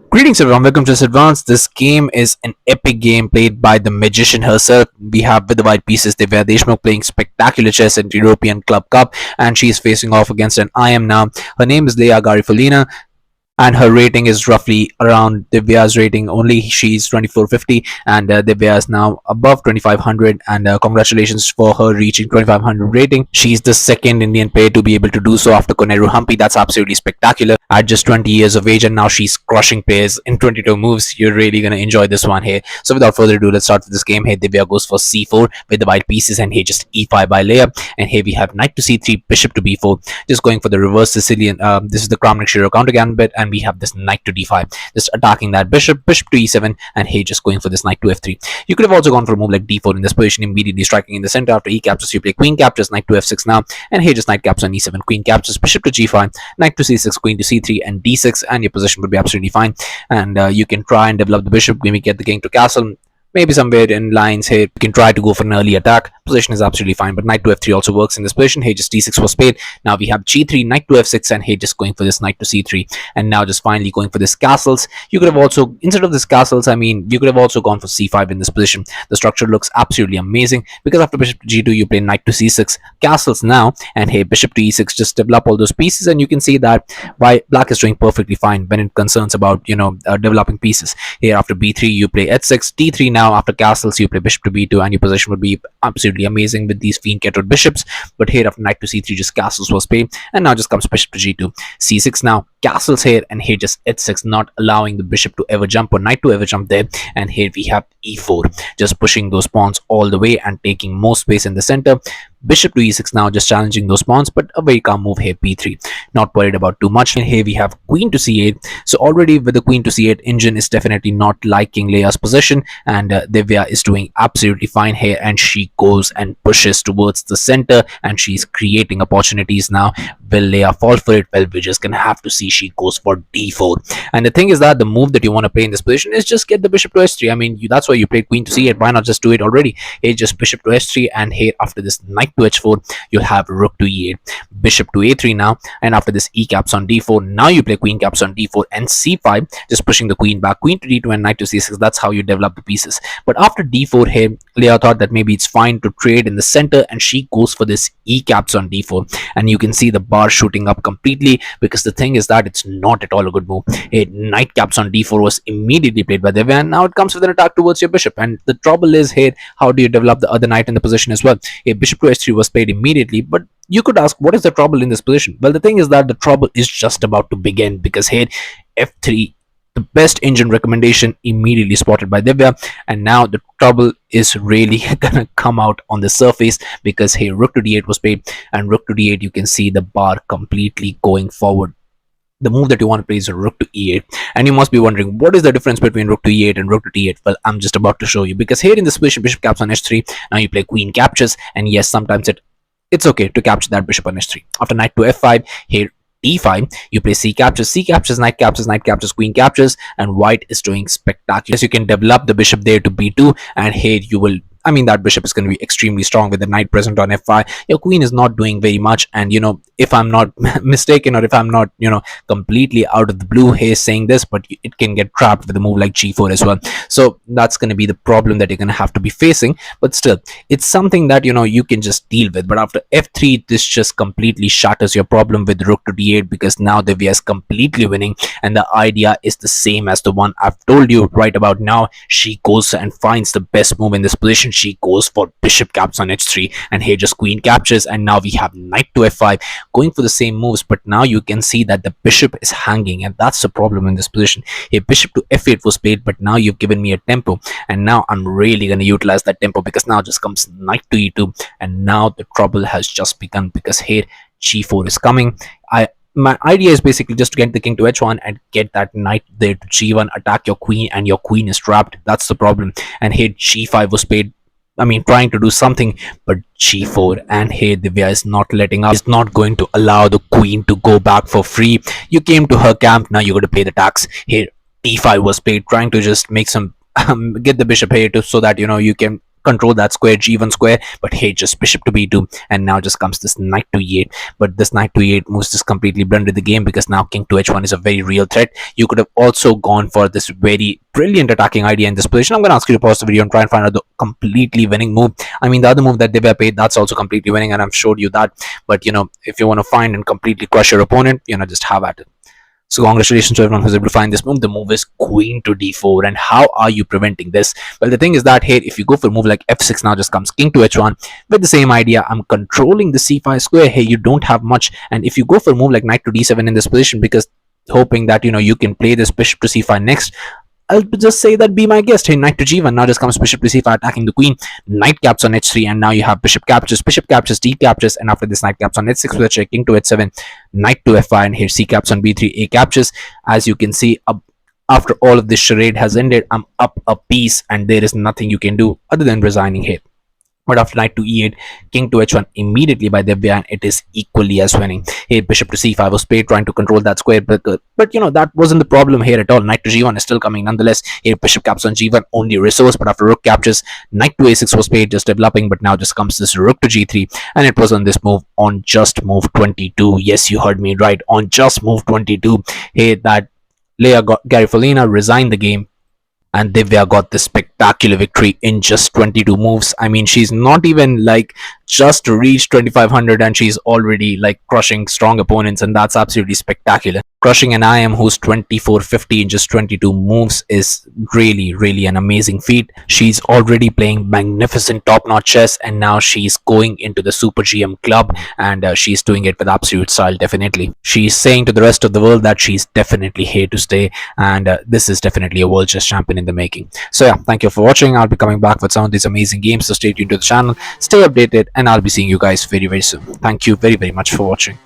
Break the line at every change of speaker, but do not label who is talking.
Greetings everyone, welcome to this advance. This game is an epic game played by the magician herself. We have with the white pieces Divya Deshmukh playing spectacular chess at European Club Cup, and she is facing off against an IM now. Her name is Leya Garifullina, and her rating is roughly around Divya's rating only. She's 2450 and Divya is now above 2500, and congratulations for her reaching 2500 rating. She's the second Indian player to be able to do so after Koneru Humpy. That's absolutely spectacular at just 20 years of age, and now she's crushing players in 22 moves. You're really going to enjoy this one here. So without further ado, let's start with this game. Here Divya goes for c4 with the white pieces, and here just e5 by Leya, and here we have knight to c3, bishop to b4, just going for the reverse Sicilian. This is the Kramnik Shiro counter gambit, and we have this knight to d5, just attacking that bishop to e7, and here just going for this knight to f3. You could have also gone for a move like d4 in this position, immediately striking in the center. After e captures, you play queen captures, knight to f6 now, and here just knight captures on e7, queen captures, bishop to g5, knight to c6, queen to c3, and d6, and your position would be absolutely fine. And you can try and develop the bishop, maybe get the king to castle. Maybe somewhere in lines here, you can try to go for an early attack. Position is absolutely fine, but knight to f3 also works in this position. Here just d6 was played. Now we have g3, knight to f6, and here just going for this knight to c3. And now just finally going for this castles. You could have also, instead of this castles, you could have also gone for c5 in this position. The structure looks absolutely amazing, because after bishop to g2, you play knight to c6, castles now, and here bishop to e6, just develop all those pieces. And you can see that why black is doing perfectly fine when it concerns about, developing pieces. Here after b3, you play h6, d3 now. After castles, you play bishop to b2, and your position would be absolutely amazing with these fiend-kettered bishops. But here after knight to c3, just castles was played, and now just comes bishop to g2, c6 now, castles here, and here just h6, not allowing the bishop to ever jump or knight to ever jump there. And here we have e4, just pushing those pawns all the way and taking more space in the center. Bishop to e6 now, just challenging those pawns, but a very calm move here, b3, not worried about too much. And here we have queen to c8. So already with the queen to c8, Engine is definitely not liking Leya's position, and Divya is doing absolutely fine here, and she goes and pushes towards the center, and she's creating opportunities now. Will Leya fall for it? Well, we're just gonna have to see. She goes for d4, and the thing is that the move that you want to play in this position is just get the bishop to s3. That's why you played queen to c8. Why not just do it already? Here just bishop to s3, and here after this knight to h4, you'll have rook to e8, bishop to a3 now, and after this e caps on d4, now you play queen caps on d4 and c5, just pushing the queen back, queen to d2, and knight to c6. That's how you develop the pieces. But after d4 here, Leya thought that maybe it's fine to trade in the center, and she goes for this e caps on d4, and you can see the bar shooting up completely, because the thing is that it's not at all a good move. A knight caps on d4 was immediately played by Divya, and now it comes with an attack towards your bishop. And the trouble is here, how do you develop the other knight in the position as well? A bishop to h3 was played immediately, but you could ask, what is the trouble in this position? Well, the thing is that the trouble is just about to begin, because here f3, the best Engine recommendation, immediately spotted by Divya, and now the trouble is really gonna come out on the surface, because here rook to d8 was played, and rook to d8, you can see the bar completely going forward. The move that you want to play is a rook to e8, and you must be wondering, what is the difference between rook to e8 and rook to d8? Well, I'm just about to show you, because here in this position, bishop caps on h3, now you play queen captures, and yes, sometimes it's okay to capture that bishop on h3. After knight to f5, here e5, you play c captures, knight captures, queen captures, and white is doing spectacular. Yes, you can develop the bishop there to b2, and here you will, that bishop is going to be extremely strong with the knight present on f5. Your queen is not doing very much, and if I'm not mistaken, or if I'm not completely out of the blue here saying this, but it can get trapped with a move like g4 as well. So that's going to be the problem that you're going to have to be facing. But still, it's something that you can just deal with. But after f3, this just completely shatters your problem with rook to d8, because now Divya is completely winning, and the idea is the same as the one I've told you right about now. She goes and finds the best move in this position. She goes for bishop caps on h3, and here just queen captures, and now we have knight to f5, going for the same moves. But now you can see that the bishop is hanging, and that's the problem in this position. A bishop to f8 was played, but now you've given me a tempo, and now I'm really going to utilize that tempo, because now just comes knight to e2, and now the trouble has just begun, because here g4 is coming. my idea is basically just to get the king to h1 and get that knight there to g1, attack your queen, and your queen is trapped. That's the problem. And here g5 was played. I mean, trying to do something, but g4, and here Divya is not letting up. Is not going to allow the queen to go back for free. You came to her camp, now you're going to pay the tax. Here d5 was played, trying to just make some get the bishop here to, so that you can control that square, g1 square. But hey, just bishop to b2, and now just comes this knight to e8. But this knight to e8 moves just completely blundered the game, because now king to h1 is a very real threat. You could have also gone for this very brilliant attacking idea in this position. I'm going to ask you to pause the video and try and find out the completely winning move. I mean, the other move that Divya played, that's also completely winning, and I've showed you that. But if you want to find and completely crush your opponent, just have at it. So congratulations to everyone who's able to find this move. The move is queen to d4. And how are you preventing this? Well, the thing is that here, if you go for a move like f6, now just comes king to h1 with the same idea. I'm controlling the c5 square. Here you don't have much. And if you go for a move like knight to d7 in this position, because hoping that you can play this bishop to c5 next, I'll just say that be my guest. Hey, knight to g1. Now just comes bishop to c5, attacking the queen. Knight caps on h3, and now you have bishop captures, d captures, and after this knight caps on h6 with a check, king to h7, knight to f5, and here c caps on b3, a captures. As you can see, after all of this charade has ended, I'm up a piece, and there is nothing you can do other than resigning here. But after knight to e8, king to h1 immediately by Divya, and it is equally as winning. Here bishop to c5 was played, trying to control that square, but that wasn't the problem here at all. Knight to g1 is still coming nonetheless. Here bishop caps on g1, only resource, but after rook captures, knight to a6 was played, just developing. But now just comes this rook to g3, and it was on this move, on just move 22. Yes, you heard me right, on just move 22. Here that Leya Garifullina resigned the game, and Divya got this spectacular victory in just 22 moves. I mean, she's not even just reached 2500, and she's already crushing strong opponents, and that's absolutely spectacular. Crushing an IM who's 2450 in just 22 moves is really an amazing feat. She's already playing magnificent top-notch chess, and now she's going into the Super GM club, and she's doing it with absolute style. Definitely, she's saying to the rest of the world that she's definitely here to stay, and this is definitely a world chess champion in the making. So yeah, thank you for watching. I'll be coming back with some of these amazing games, so stay tuned to the channel, stay updated, and I'll be seeing you guys very soon. Thank you very much for watching.